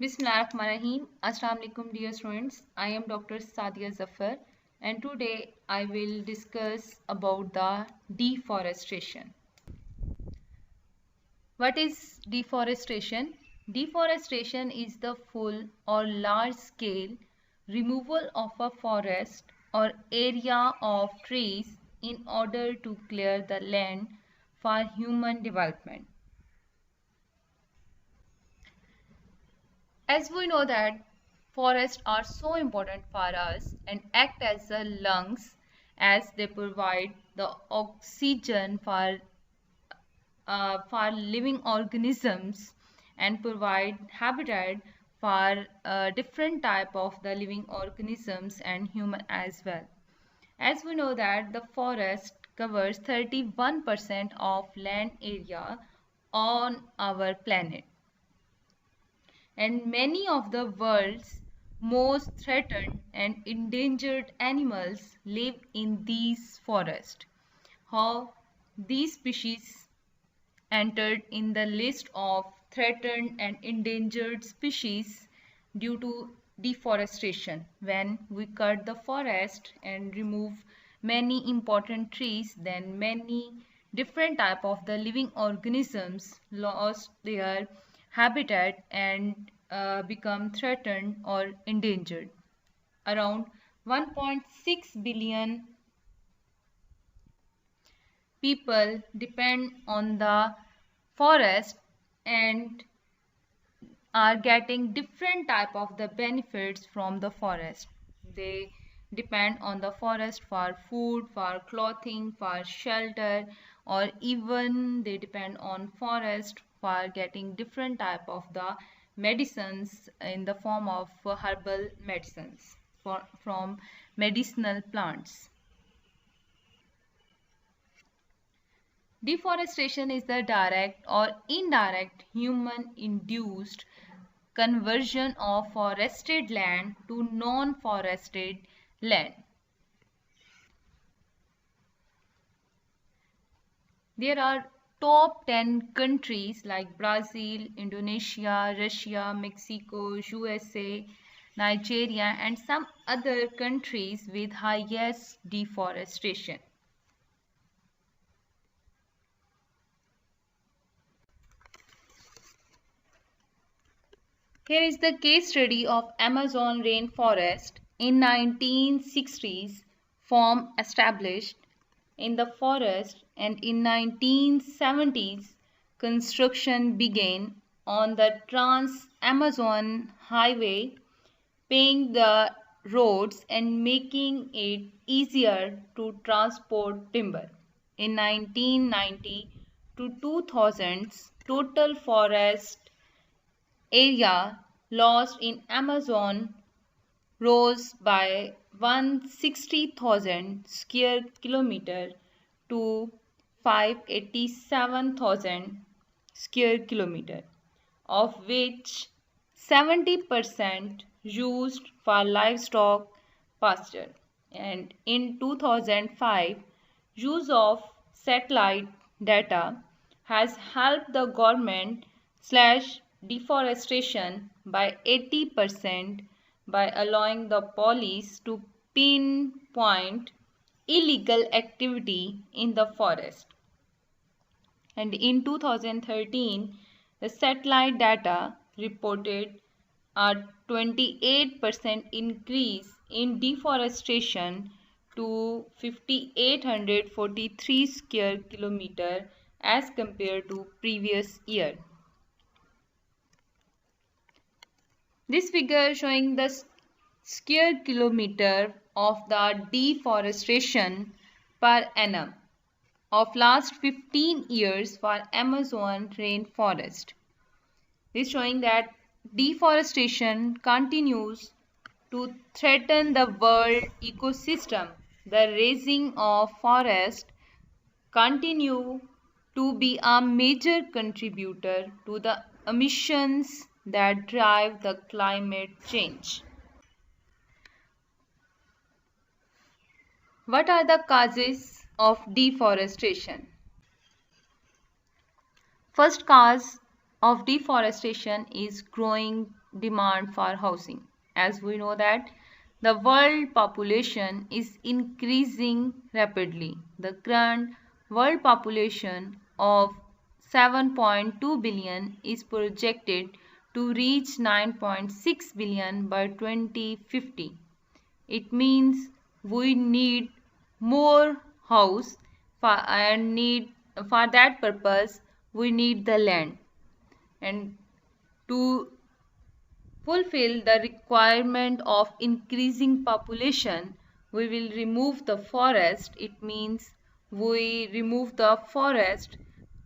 Bismillahirrahmanirrahim. Assalamu alaikum dear students. I am Dr. Sadia Zafar and today I will discuss about the deforestation. What is deforestation? Deforestation is the full or large scale removal of a forest or area of trees in order to clear the land for human development. As we know that forests are so important for us and act as the lungs as they provide the oxygen for living organisms and provide habitat for different type of the living organisms and human as well. As we know that the forest covers 31% of land area on our planet and many of the world's most threatened and endangered animals live in these forests. How these species entered in the list of threatened and endangered species due to deforestation. When we cut the forest and remove many important trees, then many different type of the living organisms lost their habitat and become threatened or endangered. Around 1.6 billion people depend on the forest and are getting different type of the benefits from the forest. They depend on the forest for food, for clothing, for shelter, or even they depend on forest for getting different type of the medicines in the form of herbal medicines from medicinal plants. Deforestation is the direct or indirect human-induced conversion of forested land to non-forested land. There are top 10 countries like Brazil, Indonesia, Russia, Mexico, USA, Nigeria, and some other countries with highest deforestation. Here is the case study of Amazon rainforest. In 1960s, farm established in the forest, and in 1970s, construction began on the Trans-Amazon Highway, paving the roads and making it easier to transport timber. In 1990 to 2000s, total forest area lost in Amazon rose by 160,000 square kilometer to 587,000 square kilometer, of which 70% used for livestock pasture. And in 2005, use of satellite data has helped the government slash deforestation by 80% by allowing the police to pinpoint illegal activity in the forest. And in 2013, the satellite data reported a 28% increase in deforestation to 5,843 square kilometer as compared to previous year. This figure showing the square kilometer of the deforestation per annum of last 15 years for Amazon rainforest. This showing that deforestation continues to threaten the world ecosystem. The razing of forest continue to be a major contributor to the emissions that drive the climate change. What are the causes of deforestation? First cause of deforestation is growing demand for housing. As we know that the world population is increasing rapidly. The current world population of 7.2 billion is projected to reach 9.6 billion by 2050. It means we need more house for that purpose we need the land, and to fulfill the requirement of increasing population we will remove the forest. It means we remove the forest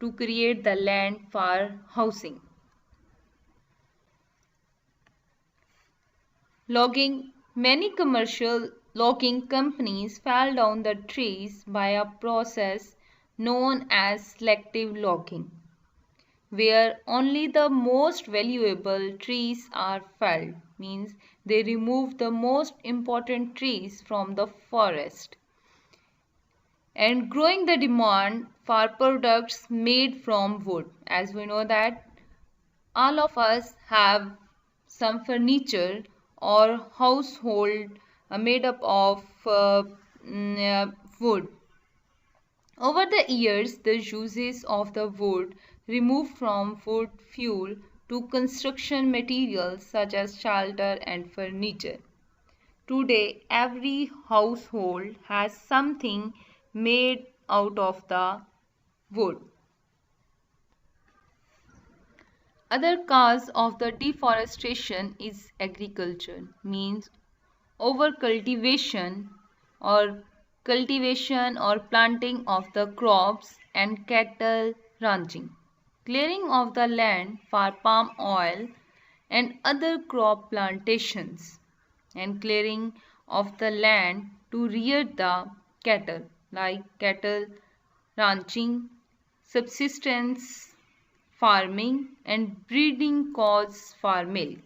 to create the land for housing. Logging. Many commercial logging companies fell down the trees by a process known as selective logging, where only the most valuable trees are felled, means they remove the most important trees from the forest, and growing the demand for products made from wood. As we know that all of us have some furniture or household made up of wood. Over the years, the uses of the wood removed from wood fuel to construction materials such as shelter and furniture. Today, every household has something made out of the wood. Other cause of the deforestation is agriculture, means overcultivation or cultivation or planting of the crops and cattle ranching, clearing of the land for palm oil and other crop plantations, and clearing of the land to rear the cattle, like cattle ranching, subsistence farming and breeding cows for milk.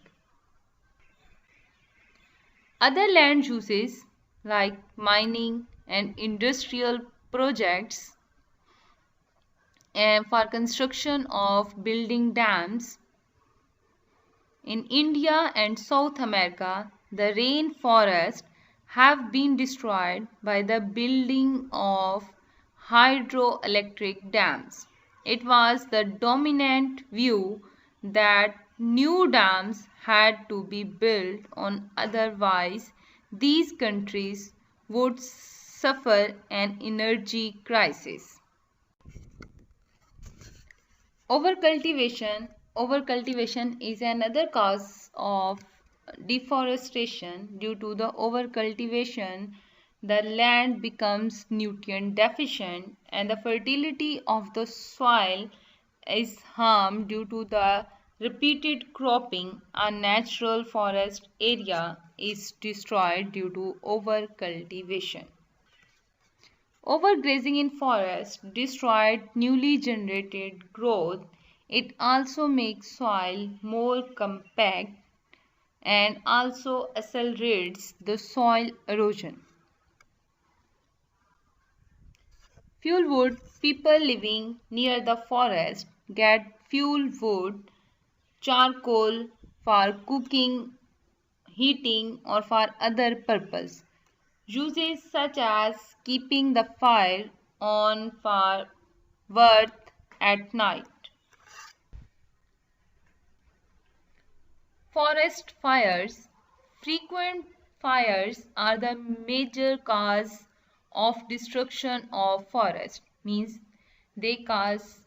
Other land uses like mining and industrial projects and for construction of building dams. In India and South America, the rainforests have been destroyed by the building of hydroelectric dams. It was the dominant view that new dams had to be built on, otherwise these countries would suffer an energy crisis. Overcultivation. Overcultivation is another cause of deforestation. Due to the overcultivation, the land becomes nutrient deficient and the fertility of the soil is harmed due to the repeated cropping. A natural forest area is destroyed due to overcultivation. Overgrazing in forests destroyed newly generated growth. It also makes soil more compact and also accelerates the soil erosion. Fuel wood. People living near the forest get fuel wood, charcoal for cooking, heating or for other purpose. Uses such as keeping the fire on for warmth at night. Forest fires. Frequent fires are the major cause of destruction of forest, means they cause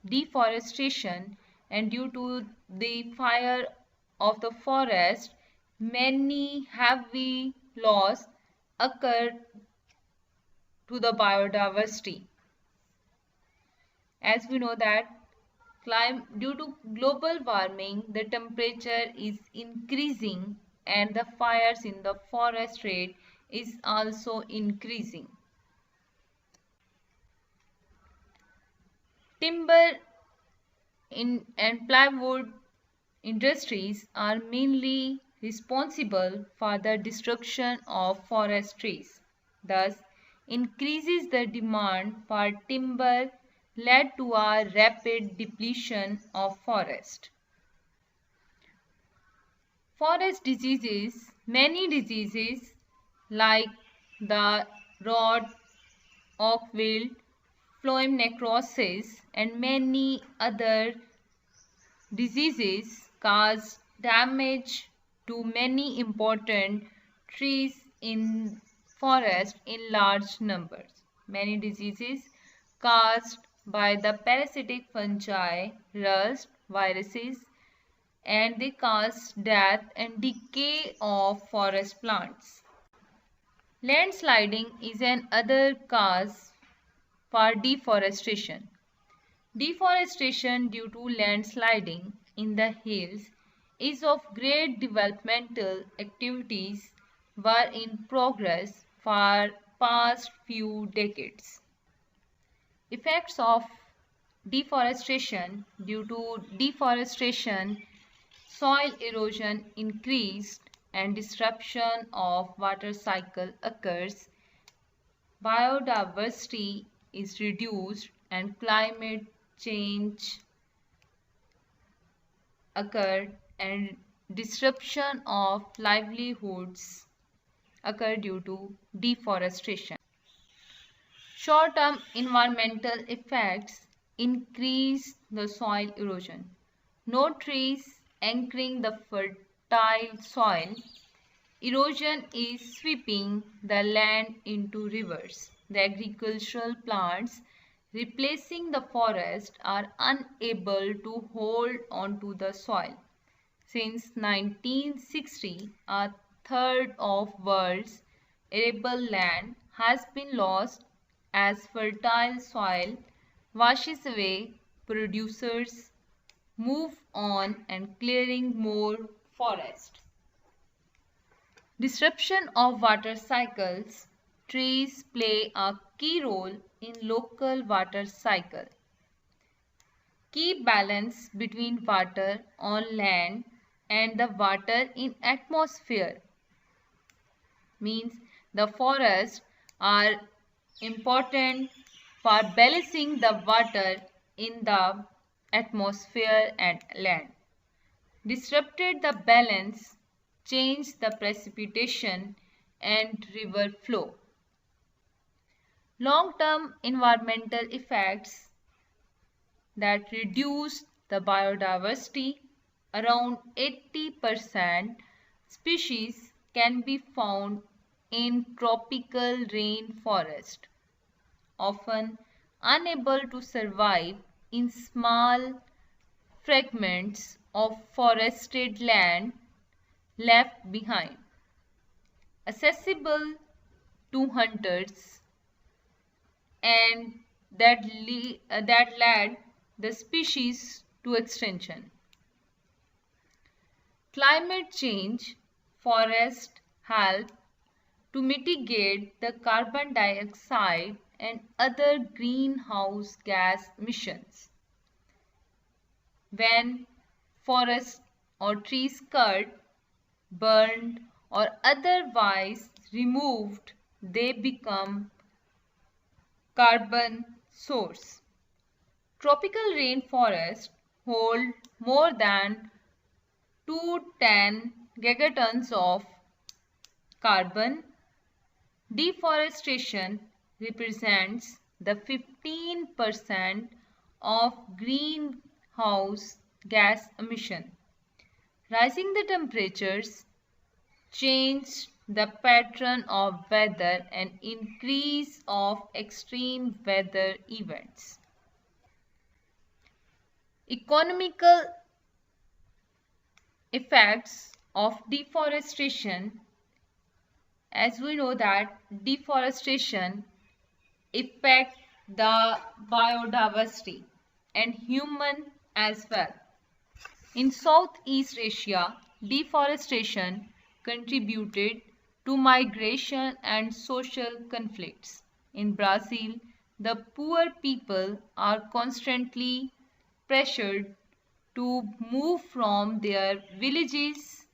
deforestation, and due to the fire of the forest many heavy loss occur to the biodiversity. As we know that due to global warming, the temperature is increasing and the fires in the forest rate is also increasing. Timber and plywood industries are mainly responsible for the destruction of forest trees. Thus, increases the demand for timber led to a rapid depletion of forest. Forest diseases, many diseases like the rot, oak wilt, phloem necrosis, and many other diseases cause damage to many important trees in forest in large numbers. Many diseases caused by the parasitic fungi, rust, viruses, and they cause death and decay of forest plants. Landsliding is another cause for deforestation. Deforestation due to landsliding in the hills is of great developmental activities were in progress for past few decades. Effects of deforestation. Due to deforestation, soil erosion increased and disruption of water cycle occurs. Biodiversity is reduced and climate change occurred and disruption of livelihoods occur due to deforestation. Short-term environmental effects increase the soil erosion. No trees anchoring the fertile soil. Erosion is sweeping the land into rivers. The agricultural plants replacing the forest are unable to hold onto the soil. Since 1960, a third of world's arable land has been lost as fertile soil washes away, producers move on and clearing more forest. Disruption of water cycles. Trees play a key role in local water cycle. Keep balance between water on land and the water in atmosphere. Means the forests are important for balancing the water in the atmosphere and land. Disrupted the balance, changed the precipitation and river flow. Long-term environmental effects that reduce the biodiversity. Around 80% species can be found in tropical rainforest, often unable to survive in small fragments of forested land left behind, accessible to hunters, and that led the species to extinction. Climate change. Forests help to mitigate the carbon dioxide and other greenhouse gas emissions. When forests or trees cut, burned, or otherwise removed, they become carbon source. Tropical rainforests hold more than 210 gigatons of carbon. Deforestation represents the 15% of greenhouse gas emission. Rising the temperatures change the pattern of weather and increase of extreme weather events. Economical effects of deforestation. As we know that deforestation affects the biodiversity and human as well. In Southeast Asia, deforestation contributed to migration and social conflicts. In Brazil, the poor people are constantly pressured to move from their villages,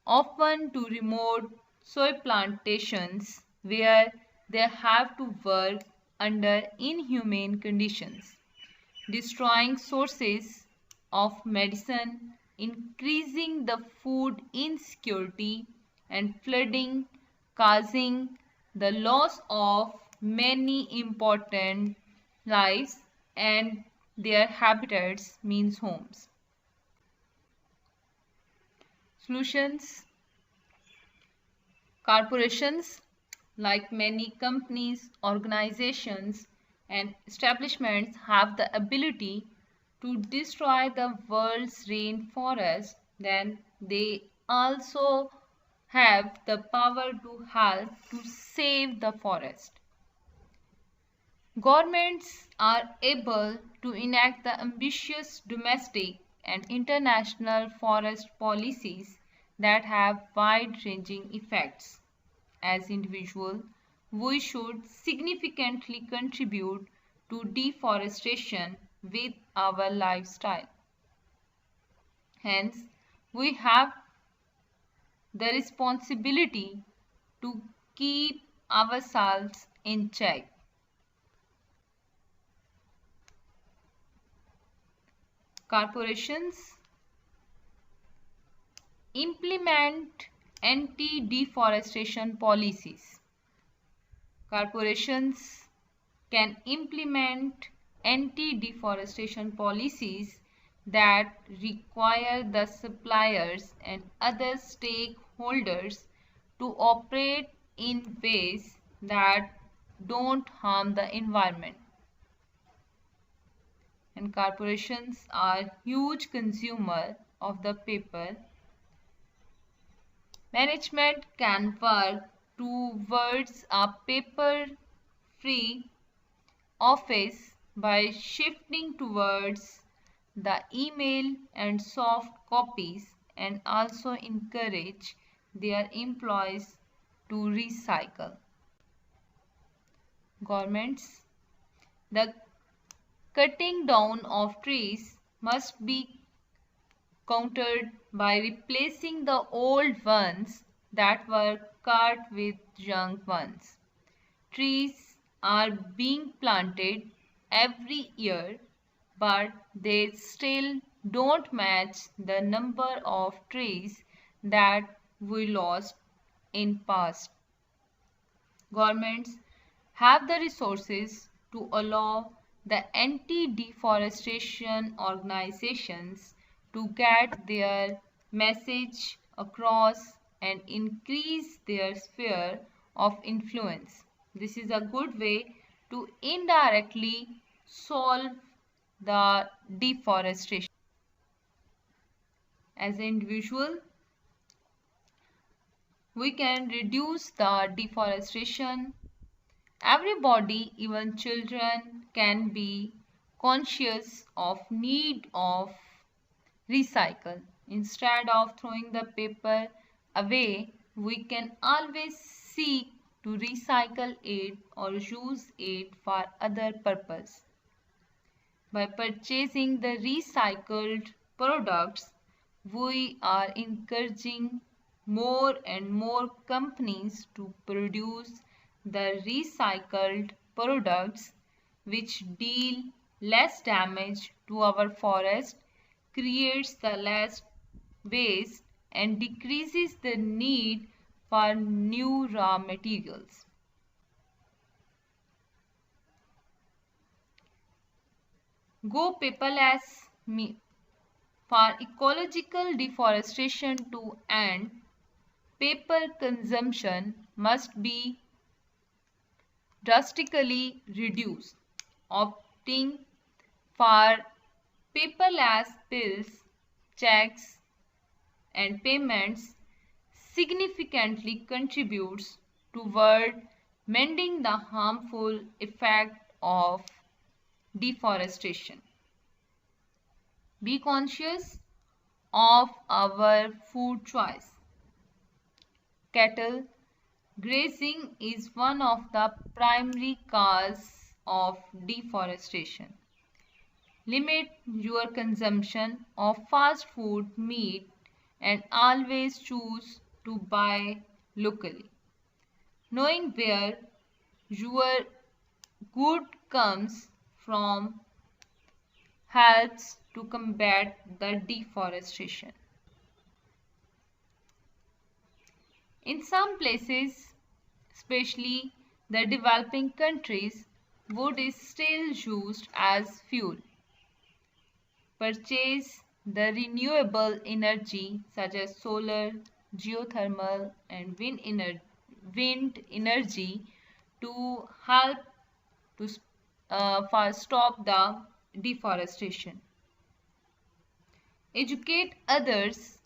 often to remote soy plantations where they have to work under inhumane conditions, destroying sources of medicine increasing the food insecurity and flooding, causing the loss of many important lives and their habitats means homes. Solutions. Corporations, like many companies, organizations, and establishments, have the ability to destroy the world's rainforest, then they also have the power to help to save the forest. Governments are able to enact the ambitious domestic and international forest policies that have wide-ranging effects. As individuals, we should significantly contribute to deforestation with our lifestyle. Hence, we have the responsibility to keep ourselves in check. Corporations implement anti-deforestation policies. Corporations can implement anti-deforestation policies that require the suppliers and other stakeholders to operate in ways that don't harm the environment. And corporations are huge consumer of the paper. Management can work towards a paper-free office by shifting towards the email and soft copies and also encourage their employees to recycle. Governments, the cutting down of trees must be countered by replacing the old ones that were cut with young ones. Trees are being planted every year, but they still don't match the number of trees that we lost in past. Governments have the resources to allow the anti-deforestation organizations to get their message across and increase their sphere of influence. This is a good way to indirectly solve the deforestation. As an individual, we can reduce the deforestation. Everybody, even children, can be conscious of need of recycle. Instead of throwing the paper away, we can always seek to recycle it or use it for other purpose. By purchasing the recycled products, we are encouraging more and more companies to produce the recycled products which deal less damage to our forest, creates the less waste and decreases the need for new raw materials. Go paperless. For ecological deforestation to end, paper consumption must be drastically reduced. Opting for paperless bills, checks, and payments significantly contributes toward mending the harmful effect of deforestation. Be conscious of our food choice. Cattle grazing is one of the primary causes of deforestation. Limit your consumption of fast food meat and always choose to buy locally. Knowing where your good comes from helps to combat the deforestation. In some places, especially the developing countries, wood is still used as fuel. Purchase the renewable energy such as solar, geothermal and wind energy to help to stop the deforestation. Educate others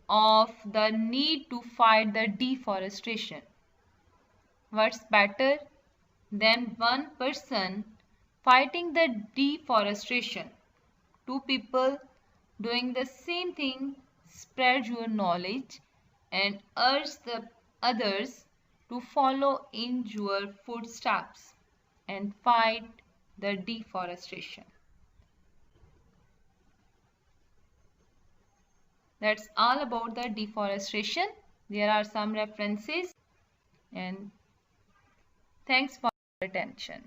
of the need to fight the deforestation. What's better than one person fighting the deforestation? Two people doing the same thing. Spread your knowledge and urge the others to follow in your footsteps and fight the deforestation. That's all about the deforestation. There are some references, and thanks for your attention.